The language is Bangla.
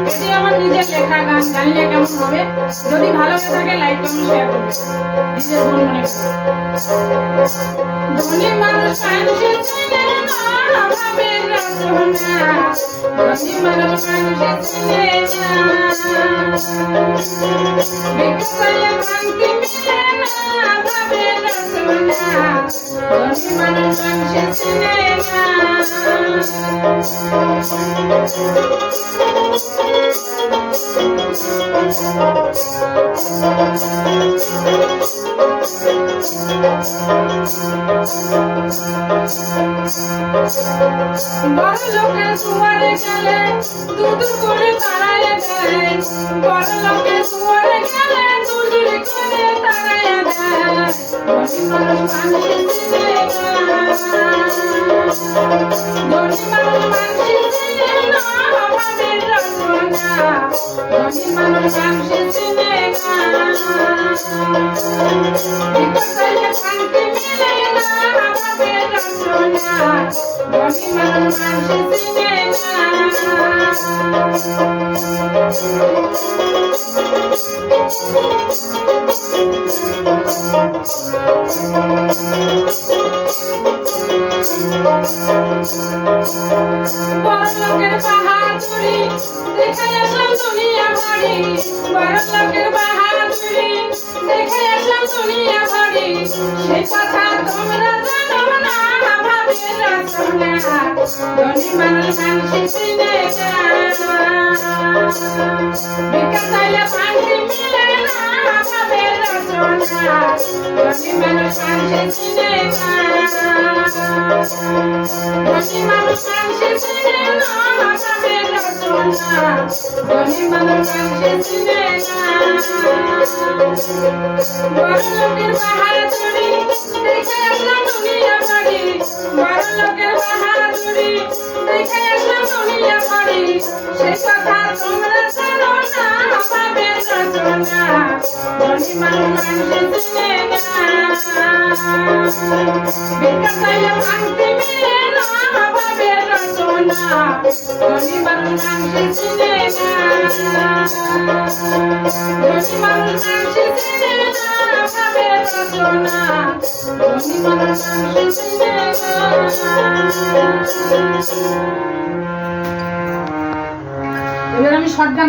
এটি আমার নিজের লেখা গান, জানলে কেমন হবে। যদি ভালো লাগে লাইক কমেন্ট শেয়ার করবেন নিজের মন মনে করে। ধনী মানুষ মানুষের চিনে না, ভাবের রচনা। ধনী মানুষ মানুষের চিনে না, বিকালে ভাঙতে মিলে না, ভাবের রচনা। ধনী মানুষ মানুষের চিনে না। বড় লোকের সুয়ারে গেলে দুধ করে তাড়াইয়া দেয়। বড় লোকের সুয়ারে গেলে দুধ করে তাড়াইয়া দেয়। ধনী মানুষ মানুষের চিনে না, ধনী মানুষ মানুষের চিনে না, ভাবের রচনা। ধনী মানুষ মানুষের চিনে না, বিকালে ভাঙতে মিলে না, ভাবের রচনা। ধনী মানুষ মানুষের চিনে না। বড় লোকের বাহাদুরি দেখে আসলাম দুনিয়া ভরি। বড় লোকের বাহাদুরি দেখে আসলাম দুনিয়া ভরি। সে কথা তোমরা জানো না, ভাবের রচনা। ধনী মানুষ মানুষের চিনে না, বিকালে ভাঙতে মিলে না, ভাবের রচনা। ধনী মানুষ মানুষের চিনে না, ধনী মানুষ মানুষের চিনে না, ভাবের রচনা। ধনী মানুষ মানুষের চিনে না। বড় লোকের বাহাদুরি দেখে আসলাম দুনিয়া ভরি। বড় লোকের বাহাদুরি দেখে আসলাম দুনিয়া ভরি। সে কথা তোমরা জানো না, ভাবের রচনা। ধনী মানুষ মানুষের চিনে না, বিকালে ভাঙতে মিলে না, ভাবের রচনা। ধনী মানুষ মানুষের চিনে না, ধনী মানুষ মানুষের চিনে না, ভাবের রচনা। ধনী মানুষ মানুষের চিনে না। এবার আমি শর্ট গান